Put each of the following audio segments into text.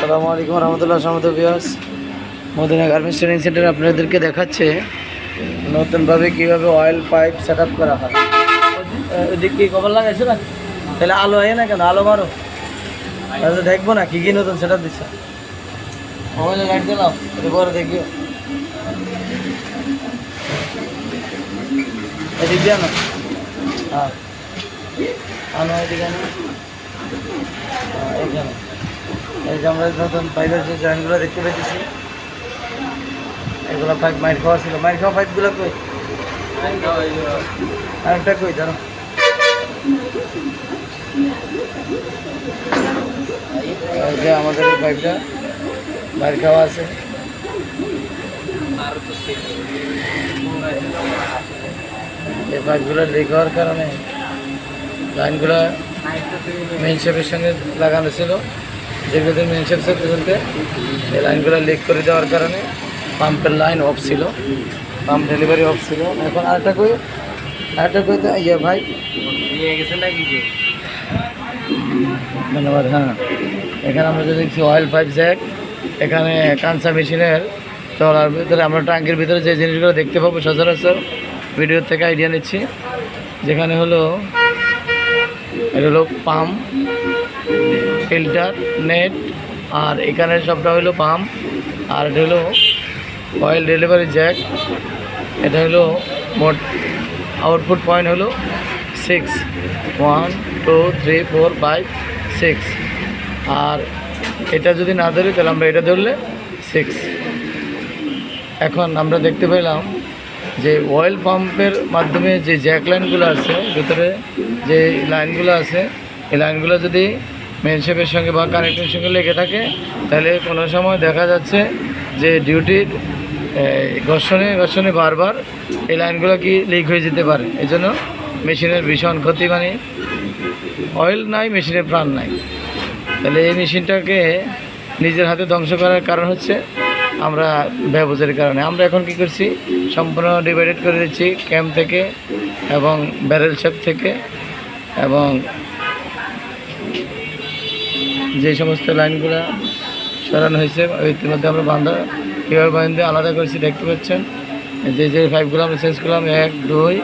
আসসালামু আলাইকুম রহমতুল্লাহ সামত viewers. Madina garments training centre আপনাদেরকে দেখাচ্ছে নতুনভাবে কীভাবে অয়েল পাইপ সেট আপ করা হয়। ওদিক কি কভার লাগাইছে না? তাহলে আলো হয় না কেন? আলো মারো, তাহলে দেখবো না কী কী নতুন সেট আপ দিচ্ছে। মোবাইলে লাইট দিলাম, এটা পরে দেখিও। এদিক দিয়ে না, হ্যাঁ আনো এদিকে না, এখানে এই যে আমরা নতুন পাইপের যে জয়েন্টগুলো দেখতে পেয়েছি, এগুলো পাইপ মাইর খাওয়া ছিল। মাইর খাওয়া পাইপগুলো কই? আরেকটা কই ধরো। এই যে আমাদের এই পাইপটা মাইর খাওয়া আছে। এই পাইপগুলো লিক হওয়ার কারণে লাইনগুলো মেইন শেপের সঙ্গে লাগানো ছিল, যেগুলোতে মেইন শেপ চলতে এই লাইনগুলো লিক করে দেওয়ার কারণে পাম্পের লাইন অফ ছিল, পাম্প ডেলিভারি অফ ছিল। এখন আরেকটা কই তো ইয়ে ভাই নিয়ে গেছে নাকি? ধন্যবাদ। হ্যাঁ, এখানে আমরা যে দেখছি অয়েল পাইপ জ্যাক, এখানে কাঁচা মেশিনের তলার ভিতরে আমরা ট্যাঙ্কের ভিতরে যে জিনিসগুলো দেখতে পাবো সচরাচর ভিডিও থেকে আইডিয়া নিচ্ছি। যেখানে হলো এটা হলো পাম্প, ফিল্টার, নেট, আর এখানে সবটা হলো পাম্প, আর এটা হলো অয়েল ডেলিভারি জ্যাক। এটা হলো মোট আউটপুট পয়েন্ট হলো 6, 1 2 3 4 5 6। আর এটা যদি না ধরি তাহলে আমরা এটা ধরলে 6। এখন আমরা দেখতে পেলাম যে অয়েল পাম্পের মাধ্যমে যে জ্যাক লাইনগুলো আছে, ভিতরে যে লাইনগুলো আছে, এই লাইনগুলো যদি মেন শেপের সঙ্গে বা কানেক্টের সঙ্গে লেগে থাকে, তাহলে কোনো সময় দেখা যাচ্ছে যে ডিউটির ঘর্ষণে বারবার এই লাইনগুলো কি লিক হয়ে যেতে পারে। এই জন্য মেশিনের ভীষণ ক্ষতি, মানে অয়েল নাই, মেশিনের প্রাণ নাই। তাহলে এই মেশিনটাকে নিজের হাতে ধ্বংস করার কারণ হচ্ছে আমরা ব্যবহারের কারণে। আমরা এখন কি করছি, সম্পূর্ণ ডিভাইডেড করে দিচ্ছি ক্যাম্প থেকে এবং ব্যারেল শেপ থেকে, এবং যে সমস্ত লাইনগুলো সরানো হয়েছে ইতিমধ্যে আমরা কীভাবে বান্ধে আলাদা করেছি দেখতে পাচ্ছেন। যে পাইপগুলো আমরা চেঞ্জ করলাম 1 2,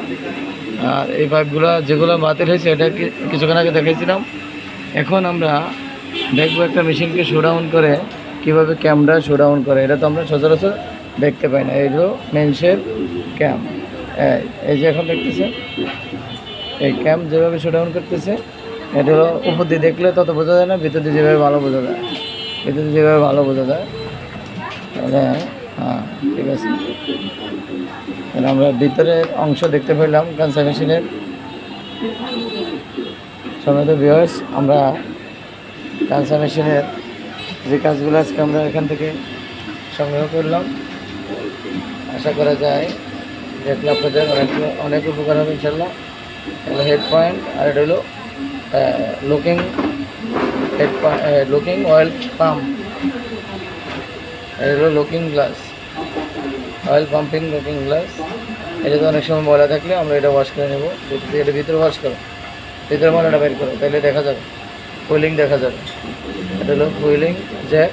আর এই পাইপগুলো যেগুলো বাতিল হয়েছে এটা কিছুক্ষণ আগে দেখাইছিলাম। এখন আমরা দেখবো একটা মেশিনকে শোডাউন করে কীভাবে ক্যামটা শোডাউন করে। এটা তো আমরা সচরাচর দেখতে পাই না। এই হলো মেন শেপ ক্যাম্প। এই যে এখন দেখতেছে এই ক্যাম্প যেভাবে শোডাউন করতেছে, এটা হলো উপর দিয়ে দেখলে তত বোঝা যায় না, ভিতর দিয়ে যেভাবে ভালো বোঝা যায়, তাহলে হ্যাঁ ঠিক আছে। তাহলে আমরা ভিতরের অংশ দেখতে পেলাম কাঁচা মেশিনের। সম্মানিত ভিউয়ার্স, আমরা কাঁচা মেশিনের যে কাজগুলো আজকে আমরা এখান থেকে সংগ্রহ করলাম, আশা করা যায় দেখলে আপনাদের অনেক উপকার হবে ইনশাল্লাহ। এটা হেড পয়েন্ট, আর এটা হলো লুকিং অয়েল পাম্প। এটা হলো looking glass, oil pumping looking glass. এটা তো অনেক সময় ময়লা থাকলে আমরা এটা ওয়াশ করে নেবো। এটা ভিতরে ওয়াশ করো, ভিতরে ময়লাটা বের করো, তাহলে দেখা যাবে কুইলিং দেখা যাবে। এটা হলো quilling jack,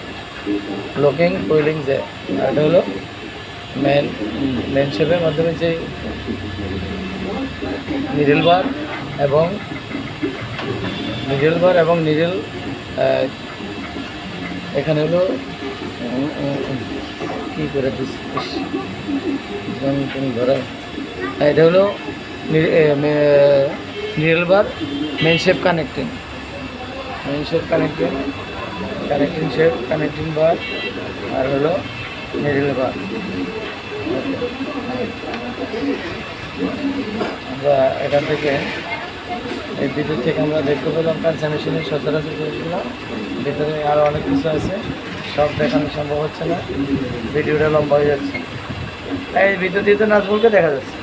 looking quilling jack. আর এটা হলো মেন শেপের মাধ্যমে যে নিডেল বার এবং নিডেল এখানে হলো কী করে তুমি ধরো। এটা হলো needle bar, main shaft connecting shaft connecting bar, আর হলো নিডেল বার। আমরা এখান থেকে এই বিদ্যুৎ থেকে আমরা দেখতে পেলাম কাঁচা মেশিনের সচরাচর জিনিসগুলো। ভিতরে আরও অনেক কিছু আছে, সব দেখানো সম্ভব হচ্ছে না, ভিডিওটা লম্বা হয়ে যাচ্ছে। এই ভিতর দিয়ে তো নাজমুলকে দেখা যাচ্ছে,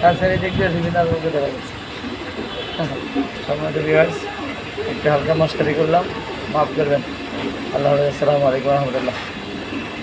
কাঁচারি দেখতে নাজমুলকে দেখা যাচ্ছে। সম্মানিত ভিউয়ার্স, একটু হালকা মস্কারি করলাম, মাফ করবেন। আল্লাহ হাফেজ, আসসালামু আলাইকুম রহমতুল্লাহ।